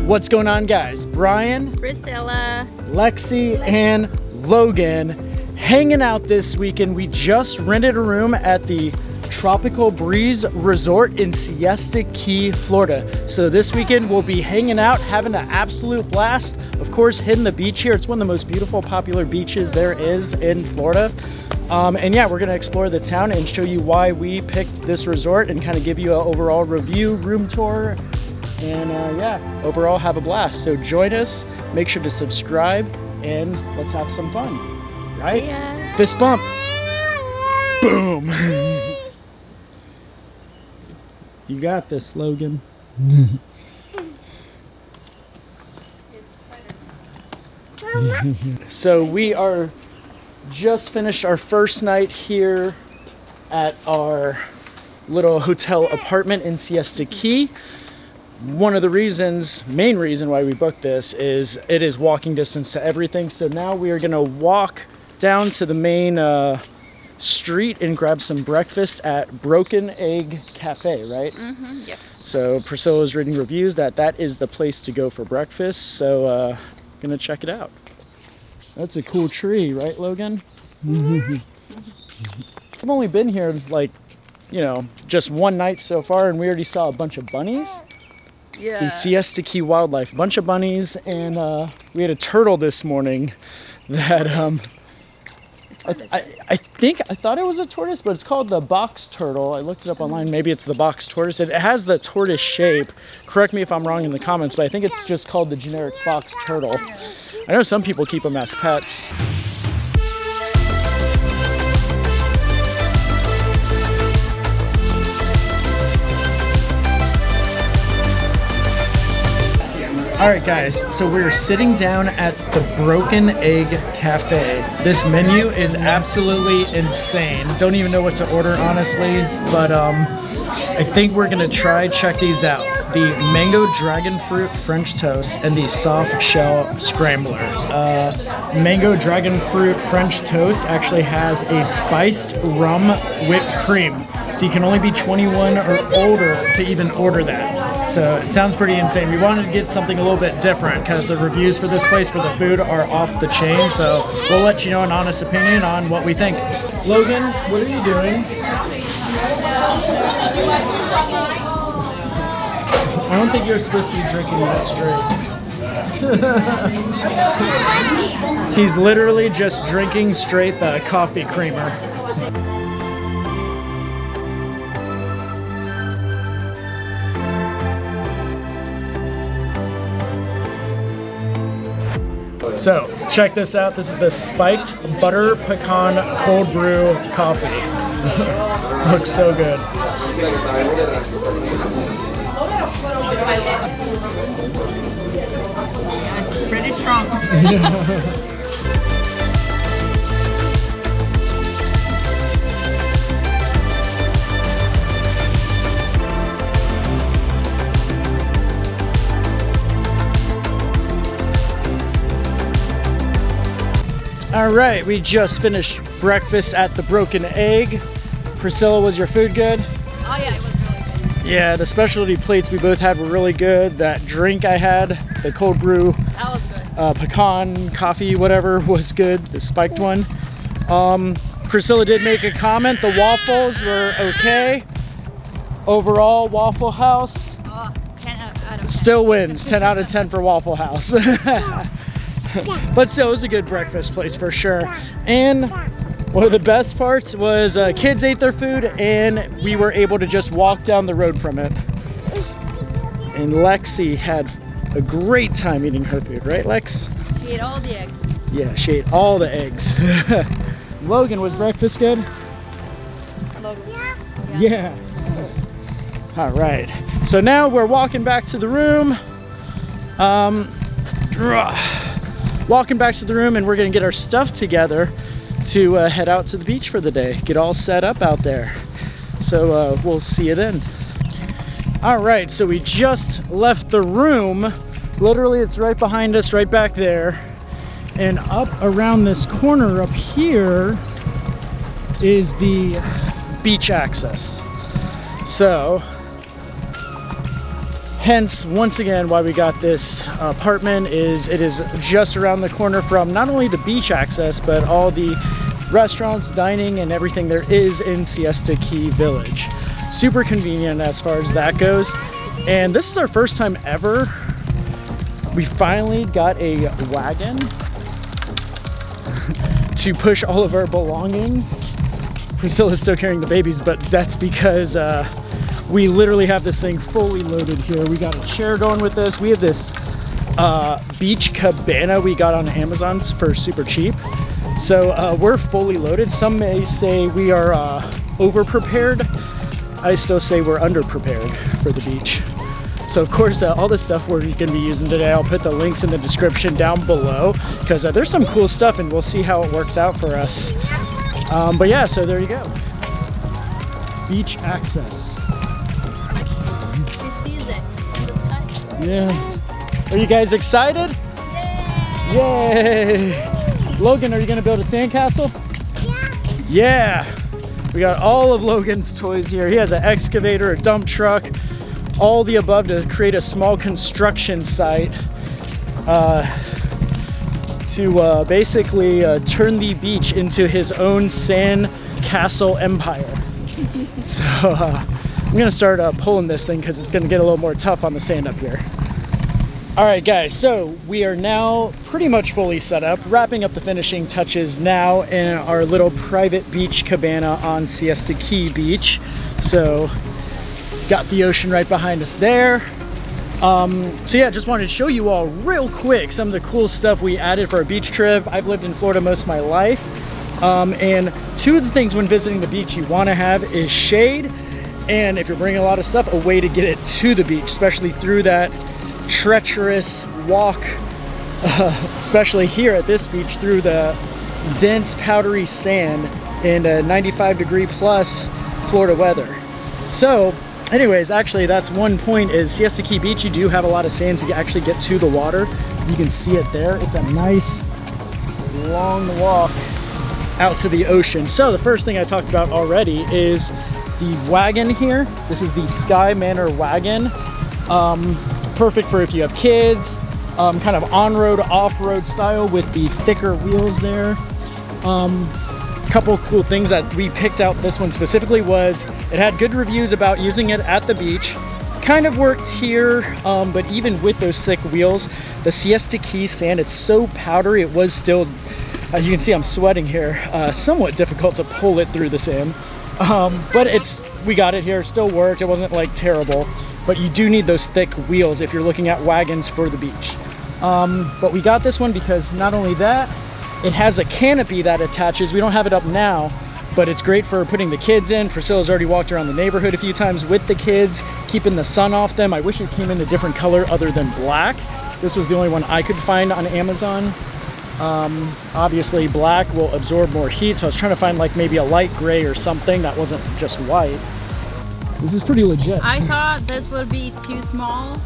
What's going on, guys? Brian, Priscilla, Lexi, and Logan hanging out this weekend. We just rented a room at the Tropical Breeze Resort in Siesta Key, Florida. So this weekend we'll be hanging out, having an absolute blast. Of course, hitting the beach here. It's one of the most beautiful, popular beaches there is in Florida. And yeah, we're gonna explore the town and show you why we picked this resort and kind of give you an overall review, room tour, and yeah, overall have a blast. So join us, make sure to subscribe, and let's have some fun, right? Yeah. Fist bump. Boom. You got this, Logan. So we are just finished our first night here at our little hotel apartment in Siesta Key. One of the main reason why we booked this is it is walking distance to everything. So now we are gonna walk down to the main street and grab some breakfast at Broken Egg Cafe, right? Mm-hmm, yep. So Priscilla's reading reviews that is the place to go for breakfast. So gonna check it out. That's a cool tree, right, Logan? I've only been here like, just one night so far, and we already saw a bunch of bunnies. Yeah. In Siesta Key Wildlife, bunch of bunnies, and we had a turtle this morning that I thought it was a tortoise, but it's called the box turtle. I looked it up online. Maybe it's the box tortoise. It has the tortoise shape. Correct me if I'm wrong in the comments, but I think it's just called the generic box turtle. I know some people keep them as pets. All right, guys, so we're sitting down at the Broken Egg Cafe. This menu is absolutely insane. Don't even know what to order, honestly, but I think we're gonna check these out. The mango dragon fruit French toast and the soft shell scrambler. Mango dragon fruit French toast actually has a spiced rum whipped cream. So you can only be 21 or older to even order that. So it sounds pretty insane. We wanted to get something a little bit different because the reviews for this place for the food are off the chain. So we'll let you know an honest opinion on what we think. Logan, what are you doing? I don't think you're supposed to be drinking that straight. He's literally just drinking straight the coffee creamer. So, check this out. This is the spiked butter pecan cold brew coffee. Looks so good. It's pretty strong. All right, we just finished breakfast at the Broken Egg. Priscilla, was your food good? Oh yeah, it was really good. Yeah, the specialty plates we both had were really good. That drink I had, the cold brew, That was good. pecan coffee, whatever, was good. The spiked one. Priscilla did make a comment. The waffles were okay. Overall, Waffle House 10 out of 10. still wins. 10 out of 10 for Waffle House. But still, it was a good breakfast place for sure. And one of the best parts was kids ate their food and we were able to just walk down the road from it. And Lexi had a great time eating her food, right, Lex? She ate all the eggs. Yeah, she ate all the eggs. Logan, was breakfast good? Yeah. All right. So now we're walking back to the room. Walking back to the room, and we're gonna get our stuff together to head out to the beach for the day. Get all set up out there. So we'll see you then. All right, so we just left the room. Literally, it's right behind us, right back there. And up around this corner up here is the beach access. So Hence, once again, why we got this apartment is it is just around the corner from not only the beach access, but all the restaurants, dining, and everything there is in Siesta Key Village. Super convenient as far as that goes. And this is our first time ever. We finally got a wagon to push all of our belongings. Priscilla's still carrying the babies, but that's because we literally have this thing fully loaded here. We got a chair going with this. We have this beach cabana we got on Amazon for super cheap. So we're fully loaded. Some may say we are over-prepared. I still say we're under-prepared for the beach. So of course, all the stuff we're gonna be using today, I'll put the links in the description down below, because there's some cool stuff and we'll see how it works out for us. But yeah, so there you go. Beach access. Yeah. Are you guys excited? Yay! Logan, are you gonna build a sandcastle? Yeah. Yeah! We got all of Logan's toys here. He has an excavator, a dump truck, all the above to create a small construction site to basically turn the beach into his own sand castle empire. So I'm gonna start pulling this thing because it's gonna get a little more tough on the sand up here. All right, guys, so we are now pretty much fully set up, wrapping up the finishing touches now in our little private beach cabana on Siesta Key Beach. So got the ocean right behind us there. So yeah, just wanted to show you all real quick some of the cool stuff we added for our beach trip. I've lived in Florida most of my life. And two of the things when visiting the beach you want to have is shade. And if you're bringing a lot of stuff, a way to get it to the beach, especially through that treacherous walk, especially here at this beach, through the dense powdery sand in 95 plus Florida weather. So anyways, actually that's one point is Siesta Key Beach, you do have a lot of sand to actually get to the water. You can see it there. It's a nice long walk out to the ocean. So the first thing I talked about already is the wagon here. This is the Sky Manor wagon. Perfect for if you have kids, kind of on-road, off-road style with the thicker wheels there. Couple cool things that we picked out this one specifically was it had good reviews about using it at the beach. Kind of worked here, but even with those thick wheels, the Siesta Key sand, it's so powdery, it was still, you can see I'm sweating here, somewhat difficult to pull it through the sand. But we got it here, still worked, it wasn't like terrible. But you do need those thick wheels if you're looking at wagons for the beach. But we got this one because not only that, it has a canopy that attaches. We don't have it up now, but it's great for putting the kids in. Priscilla's already walked around the neighborhood a few times with the kids, keeping the sun off them. I wish it came in a different color other than black. This was the only one I could find on Amazon. Obviously black will absorb more heat, so I was trying to find like maybe a light gray or something that wasn't just white. This is pretty legit. I thought this would be too small,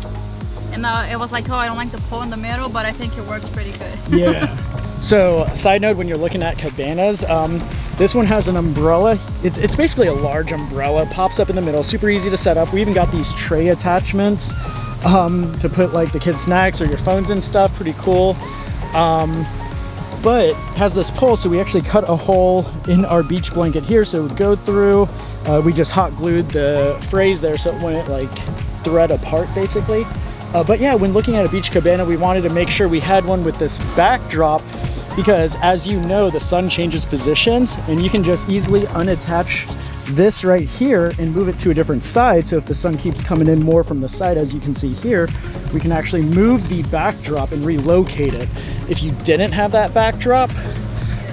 and it was like, oh, I don't like the pole in the middle, but I think it works pretty good. Yeah. So, side note, when you're looking at cabanas, this one has an umbrella. It's basically a large umbrella, pops up in the middle, super easy to set up. We even got these tray attachments to put like the kids' snacks or your phones and stuff. Pretty cool. But it has this pole, so we actually cut a hole in our beach blanket here so it would go through. We just hot glued the phrase there so it wouldn't like thread apart basically. But yeah, when looking at a beach cabana, we wanted to make sure we had one with this backdrop because as you know, the sun changes positions and you can just easily unattach this right here and move it to a different side. So if the sun keeps coming in more from the side, as you can see here, we can actually move the backdrop and relocate it. If you didn't have that backdrop,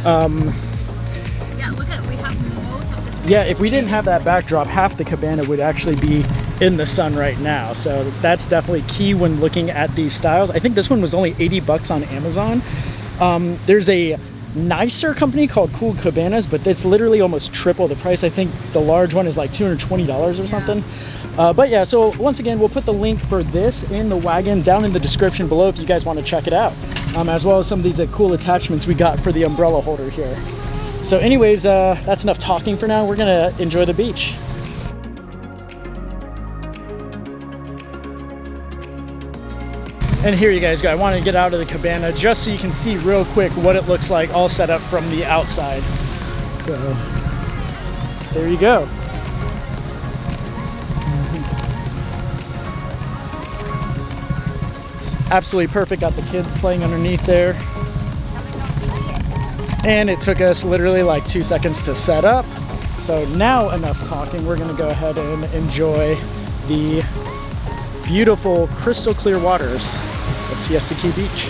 Yeah, look at, we have most of this. yeah, if we didn't have that backdrop, half the cabana would actually be in the sun right now. So that's definitely key when looking at these styles. I think this one was only 80 bucks on Amazon. There's a nicer company called Cool Cabanas, but it's literally almost triple the price. I think the large one is like $220 or something. But yeah, so once again, we'll put the link for this in the wagon down in the description below if you guys want to check it out, as well as some of these cool attachments we got for the umbrella holder here. So anyways, that's enough talking for now. We're gonna enjoy the beach. And here you guys go. I want to get out of the cabana just so you can see real quick what it looks like all set up from the outside. So there you go. It's absolutely perfect. Got the kids playing underneath there. And it took us literally like 2 seconds to set up. So now enough talking. We're going to go ahead and enjoy the beautiful crystal clear waters at Siesta Key Beach.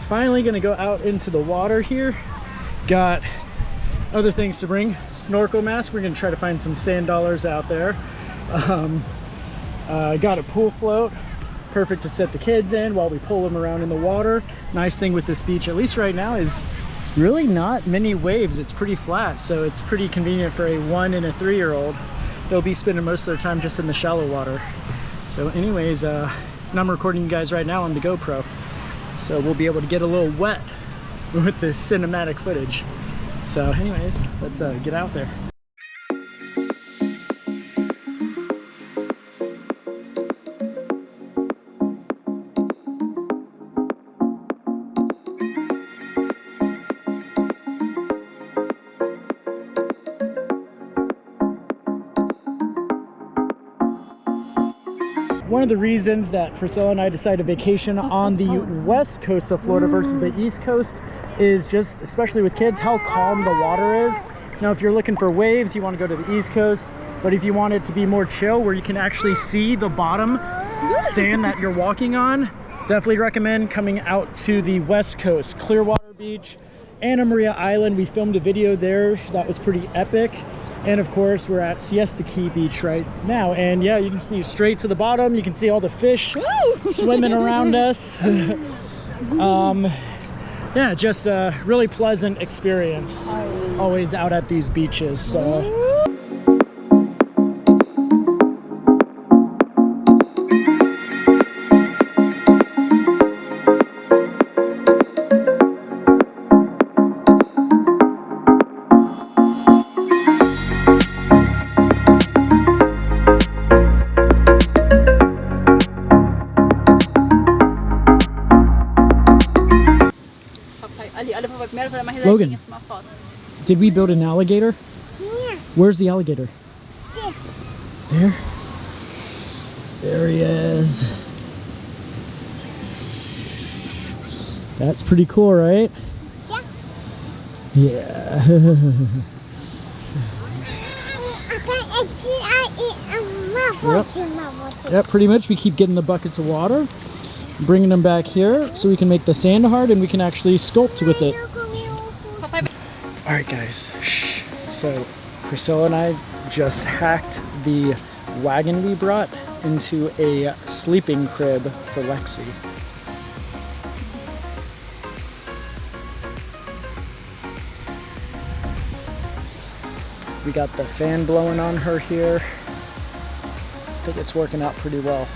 Finally going to go out into the water here. Got other things to bring. Snorkel mask. We're going to try to find some sand dollars out there. Got a pool float. Perfect to set the kids in while we pull them around in the water. Nice thing with this beach, at least right now, is really not many waves. It's pretty flat, so it's pretty convenient for a 1 and a 3-year-old. They'll be spending most of their time just in the shallow water. So anyways, and I'm recording you guys right now on the GoPro, so we'll be able to get a little wet with this cinematic footage. So anyways, let's get out there. One of the reasons that Priscilla and I decided to vacation on the west coast of Florida versus the east coast is just, especially with kids, how calm the water is. Now, if you're looking for waves, you want to go to the east coast, but if you want it to be more chill, where you can actually see the bottom sand that you're walking on, definitely recommend coming out to the west coast. Clearwater Beach, Anna Maria Island. We filmed a video there that was pretty epic. And of course, we're at Siesta Key Beach right now. And yeah, you can see straight to the bottom. You can see all the fish swimming around us. Yeah, just a really pleasant experience. Always out at these beaches. So. Logan, did we build an alligator? Yeah. Where's the alligator? There. There? There he is. That's pretty cool, right? Yeah. Yep, pretty much. We keep getting the buckets of water, bringing them back here so we can make the sand hard and we can actually sculpt with it. All right, guys. Shh. So Priscilla and I just hacked the wagon we brought into a sleeping crib for Lexi. We got the fan blowing on her here. I think it's working out pretty well.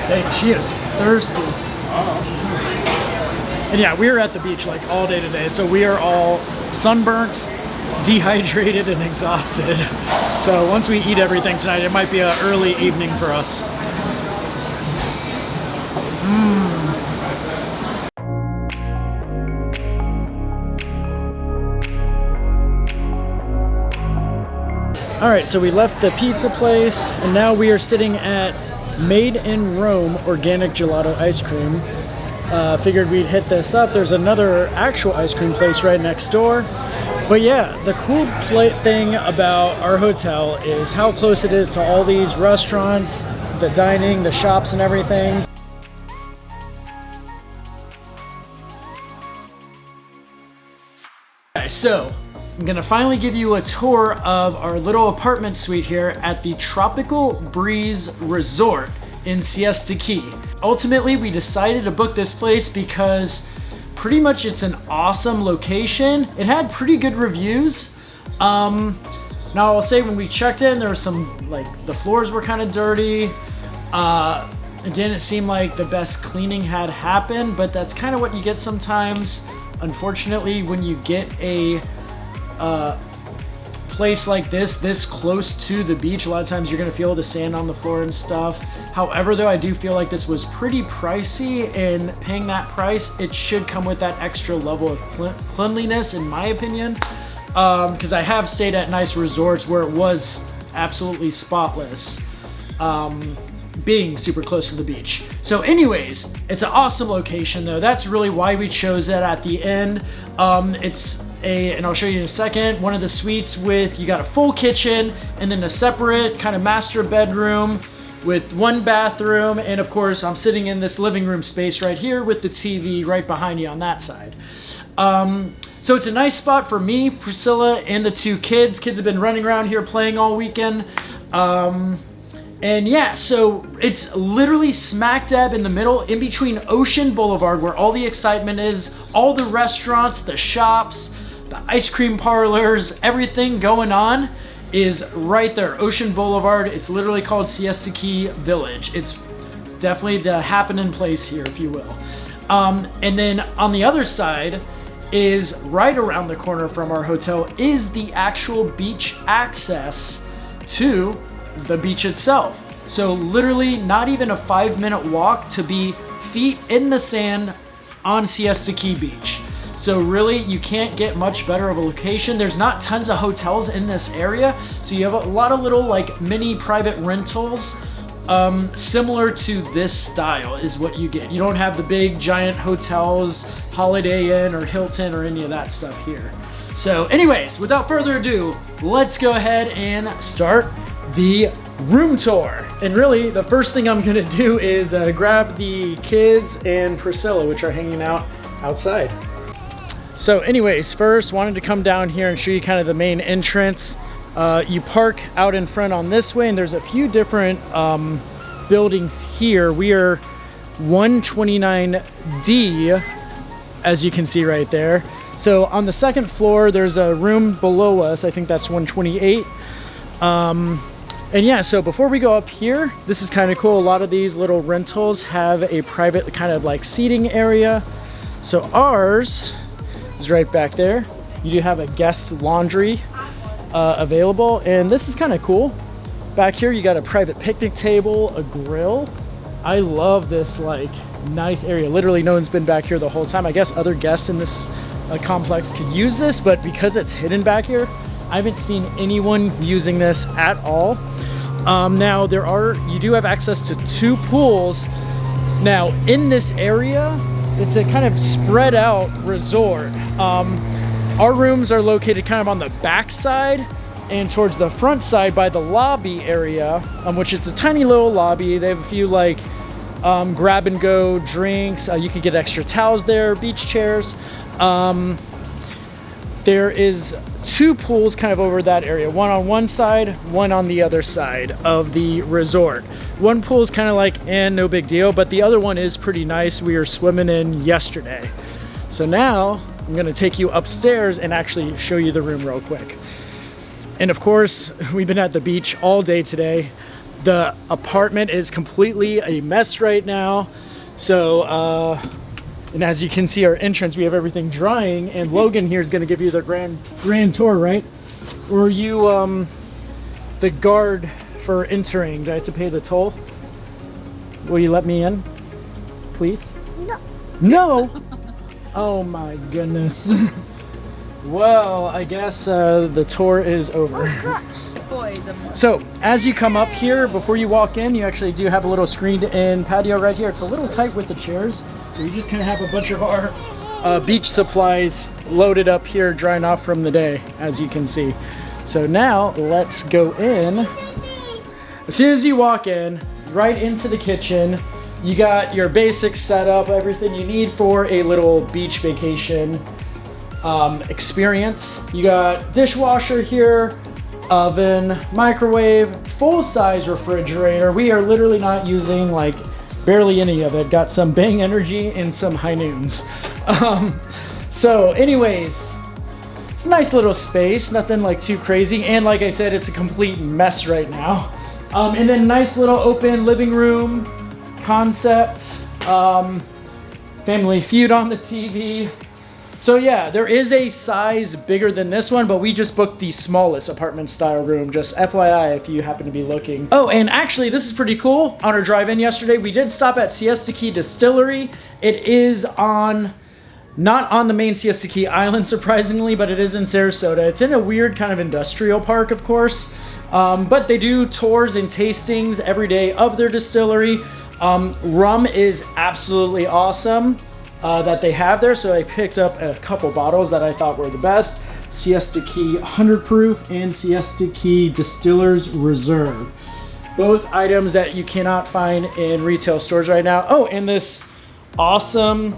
Dang, she is thirsty. And yeah, we were at the beach like all day today, so we are all sunburnt, dehydrated, and exhausted. So once we eat everything tonight, it might be an early evening for us. All right, so we left the pizza place, and now we are sitting at Made in Rome Organic Gelato Ice Cream. Figured we'd hit this up. There's another actual ice cream place right next door. But yeah, the cool thing about our hotel is how close it is to all these restaurants, the dining, the shops and everything. Okay, so I'm gonna finally give you a tour of our little apartment suite here at the Tropical Breeze Resort in Siesta Key. Ultimately, we decided to book this place because pretty much it's an awesome location. It had pretty good reviews. Now I'll say when we checked in, there was some, like, the floors were kind of dirty. It didn't seem like the best cleaning had happened, but that's kind of what you get sometimes. Unfortunately, when you get a place like this close to the beach, a lot of times you're gonna feel the sand on the floor and stuff. However, though, I do feel like this was pretty pricey, and paying that price, it should come with that extra level of cleanliness, in my opinion. Because I have stayed at nice resorts where it was absolutely spotless, being super close to the beach. So anyways, it's an awesome location though. That's really why we chose that at the end. And I'll show you in a second, one of the suites with, you got a full kitchen and then a separate kind of master bedroom with one bathroom. And of course, I'm sitting in this living room space right here with the TV right behind you on that side. So it's a nice spot for me, Priscilla, and the two kids. Kids have been running around here playing all weekend. And yeah, so it's literally smack dab in the middle, in between Ocean Boulevard, where all the excitement is, all the restaurants, the shops, the ice cream parlors, everything going on is right there. Ocean Boulevard, it's literally called Siesta Key Village. It's definitely the happening place here, if you will. And then on the other side is, right around the corner from our hotel, is the actual beach access to the beach itself. So literally not even a 5-minute walk to be feet in the sand on Siesta Key Beach. So really, you can't get much better of a location. There's not tons of hotels in this area, so you have a lot of little like mini private rentals, similar to this style is what you get. You don't have the big giant hotels, Holiday Inn or Hilton or any of that stuff here. So anyways, without further ado, let's go ahead and start the room tour. And really, the first thing I'm gonna do is grab the kids and Priscilla, which are hanging out outside. So anyways, first wanted to come down here and show you kind of the main entrance. You park out in front on this way, and there's a few different buildings here. We are 129D, as you can see right there. So on the second floor, there's a room below us. I think that's 128. And yeah, so before we go up here, this is kind of cool. A lot of these little rentals have a private kind of like seating area. So ours is right back there. You do have a guest laundry available, and this is kind of cool. Back here, you got a private picnic table, a grill. I love this like nice area. Literally no one's been back here the whole time. I guess other guests in this complex could use this, but because it's hidden back here, I haven't seen anyone using this at all. Now you do have access to 2 pools. Now in this area, it's a kind of spread out resort. Our rooms are located kind of on the back side and towards the front side by the lobby area, which is a tiny little lobby. They have a few like grab and go drinks. You can get extra towels there, beach chairs. There is 2 pools kind of over that area, one on one side, one on the other side of the resort. One pool is kind of like, no big deal, but the other one is pretty nice. We were swimming in yesterday. So now I'm gonna take you upstairs and actually show you the room real quick. And of course, we've been at the beach all day today. The apartment is completely a mess right now. So, and as you can see, our entrance, we have everything drying, and Logan here is going to give you the grand tour, right? Or are you the guard for entering? Do I have to pay the toll? Will you let me in, please? No. No? Oh my goodness. Well, I guess the tour is over. So as you come up here, before you walk in, you actually do have a little screened-in patio right here. It's a little tight with the chairs, so you just kind of have a bunch of our beach supplies loaded up here, drying off from the day, as you can see. So now let's go in. As soon as you walk in, right into the kitchen. You got your basic setup, everything you need for a little beach vacation experience. You got dishwasher here, oven, microwave, full-size refrigerator. We are literally not using like barely any of it. Got some Bang Energy and some High Noons. So anyways, it's a nice little space, nothing like too crazy. And like I said, it's a complete mess right now. And then nice little open living room concept. Family Feud on the TV. So yeah, there is a size bigger than this one, but we just booked the smallest apartment style room, just FYI if you happen to be looking. Oh, and actually this is pretty cool. On our drive-in yesterday, we did stop at Siesta Key Distillery. It is not on the main Siesta Key Island, surprisingly, but it is in Sarasota. It's in a weird kind of industrial park, of course. But they do tours and tastings every day of their distillery. Rum is absolutely awesome that they have there. So I picked up a couple bottles that I thought were the best. Siesta Key 100 Proof and Siesta Key Distiller's Reserve. Both items that you cannot find in retail stores right now. Oh, and this awesome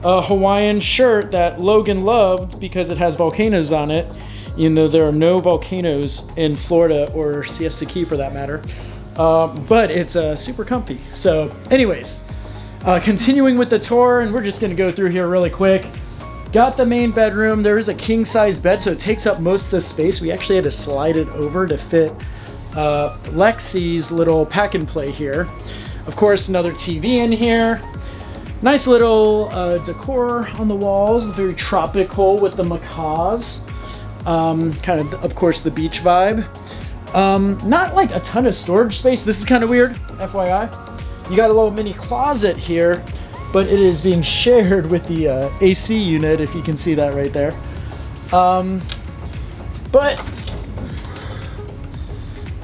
Hawaiian shirt that Logan loved because it has volcanoes on it, even though there are no volcanoes in Florida or Siesta Key for that matter. But it's super comfy. So anyways, continuing with the tour, and we're just gonna go through here really quick. Got the main bedroom. There is a king size bed, so it takes up most of the space. We actually had to slide it over to fit Lexi's little pack and play here. Of course, another TV in here. Nice little decor on the walls, very tropical with the macaws. Kind of course, the beach vibe. Not like a ton of storage space. This is kind of weird, FYI. You got a little mini closet here, but it is being shared with the AC unit, if you can see that right there. But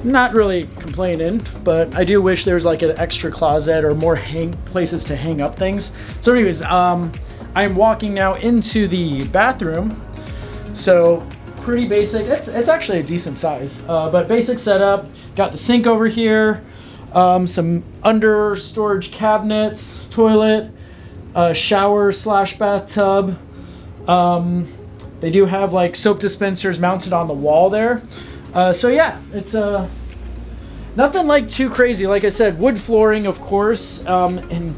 not really complaining, but I do wish there was like an extra closet or more places to hang up things. So anyways, I am walking now into the bathroom. So pretty basic. It's actually a decent size, but basic setup. Got the sink over here, some under storage cabinets, toilet, shower / bathtub. They do have like soap dispensers mounted on the wall there. So yeah, it's nothing like too crazy. Like I said, wood flooring, of course, and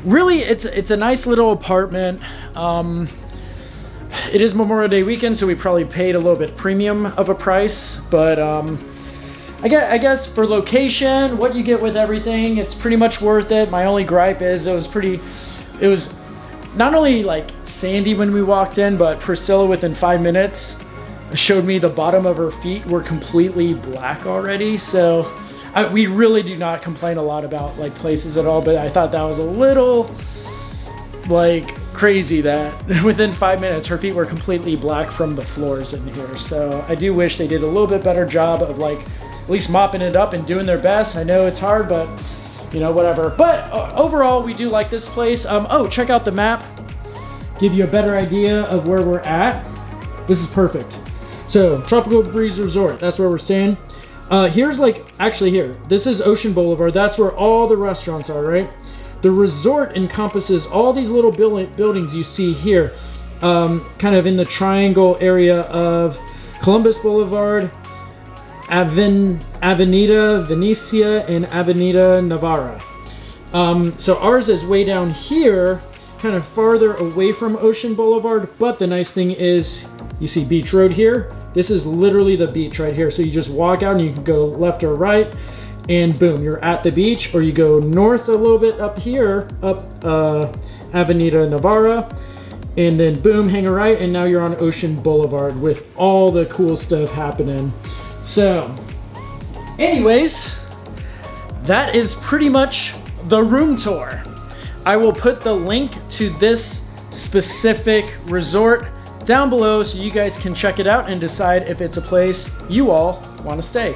really it's a nice little apartment. It is Memorial Day weekend, so we probably paid a little bit premium of a price, but I guess for location, what you get with everything, it's pretty much worth it. My only gripe is it was not only like sandy when we walked in, but Priscilla within 5 minutes showed me the bottom of her feet were completely black already. So we really do not complain a lot about like places at all, but I thought that was a little like crazy that within 5 minutes her feet were completely black from the floors in here. So I do wish they did a little bit better job of like at least mopping it up and doing their best. I know it's hard, but you know, whatever. But overall, we do like this place. Oh, check out the map. Give you a better idea of where we're at. This is perfect. So, Tropical Breeze Resort, that's where we're staying. Here's like, actually here, this is Ocean Boulevard. That's where all the restaurants are, right? The resort encompasses all these little buildings you see here, kind of in the triangle area of Columbus Boulevard, Avenida Venecia, and Avenida Navarra. So ours is way down here, kind of farther away from Ocean Boulevard, but the nice thing is you see Beach Road here. This is literally the beach right here. So you just walk out and you can go left or right, and boom, you're at the beach. Or you go north a little bit up here, up Avenida Navarra, and then boom, hang a right, and now you're on Ocean Boulevard with all the cool stuff happening. So, anyways, that is pretty much the room tour. I will put the link to this specific resort down below so you guys can check it out and decide if it's a place you all want to stay.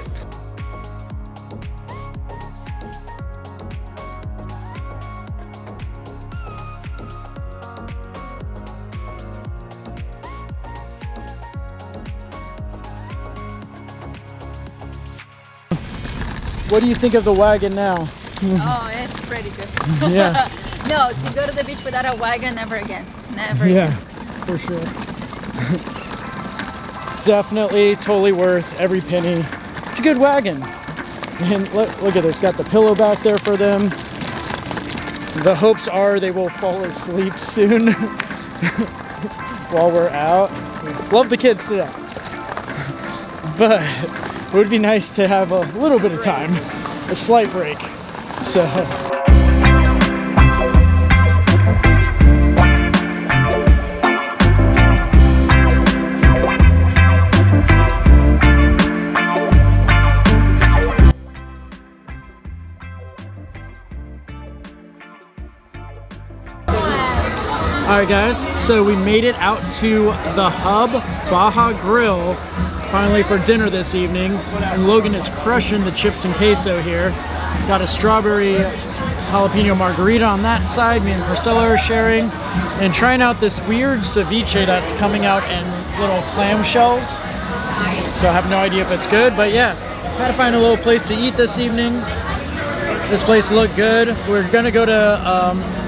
What do you think of the wagon now? Oh, it's pretty good. Yeah. No, to go to the beach without a wagon, never again. Never Yeah, again. for sure. Definitely, totally worth every penny. It's a good wagon. And look at this, got the pillow back there for them. The hopes are they will fall asleep soon while we're out. Love the kids to death. But it would be nice to have a little bit of time, a slight break. So. Alright guys, so we made it out to the Hub Baja Grill finally for dinner this evening, and Logan is crushing the chips and queso here. Got a strawberry jalapeno margarita on that side, me and Priscilla are sharing, and trying out this weird ceviche that's coming out in little clam shells. So I have no idea if it's good, but yeah, had to find a little place to eat this evening. This place looked good. We're gonna go to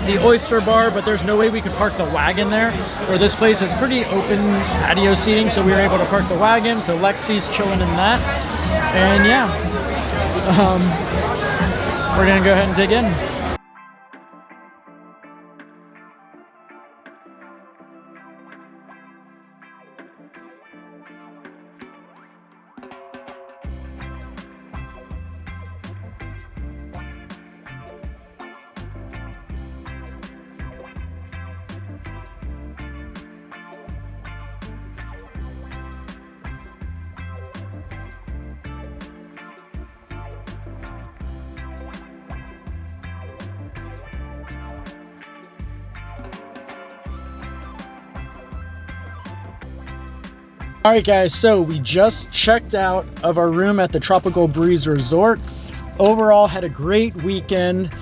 the Oyster Bar, but there's no way we could park the wagon there. Or this place has pretty open patio seating, so we were able to park the wagon. So Lexi's chilling in that. And yeah, we're gonna go ahead and dig in. All right guys, so we just checked out of our room at the Tropical Breeze Resort. Overall, had a great weekend.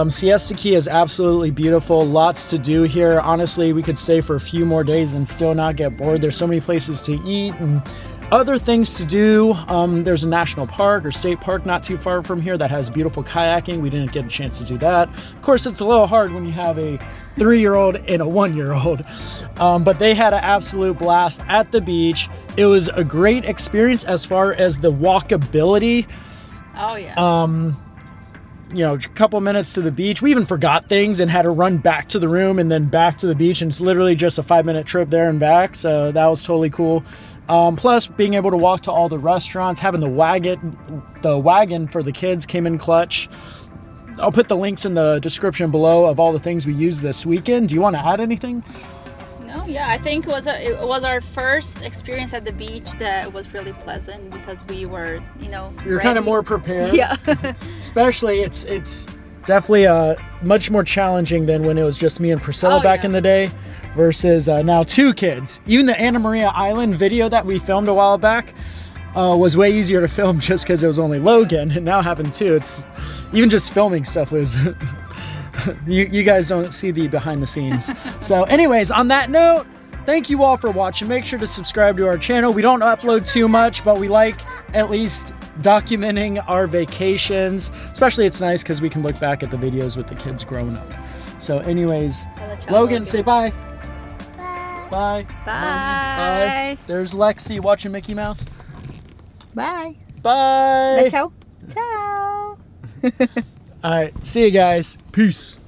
Siesta Key is absolutely beautiful. Lots to do here. Honestly, we could stay for a few more days and still not get bored. There's so many places to eat and other things to do. There's a national park or state park not too far from here that has beautiful kayaking. We didn't get a chance to do that. Of course, it's a little hard when you have a 3-year-old and a 1-year-old. But they had an absolute blast at the beach. It was a great experience as far as the walkability. Oh yeah. You know, a couple minutes to the beach. We even forgot things and had to run back to the room and then back to the beach. And it's literally just a 5-minute trip there and back. So that was totally cool. Plus being able to walk to all the restaurants, having the wagon for the kids came in clutch. I'll put the links in the description below of all the things we used this weekend. Do you want to add anything? No, yeah, I think it was our first experience at the beach that was really pleasant because we were, you know, you're kind of more prepared. Yeah. Especially it's definitely much more challenging than when it was just me and Priscilla back in the day versus now 2 kids. Even the Anna Maria Island video that we filmed a while back was way easier to film just because it was only Logan, and now having 2, it's even just filming stuff was you guys don't see the behind the scenes. So anyways, on that note, thank you all for watching. Make sure to subscribe to our channel. We don't upload too much, but we like at least documenting our vacations. Especially it's nice because we can look back at the videos with the kids growing up. So anyways, Logan, say bye. Bye. Bye. Bye. There's Lexi watching Mickey Mouse. Bye. Bye. Ciao. Ciao. All right, see you guys. Peace.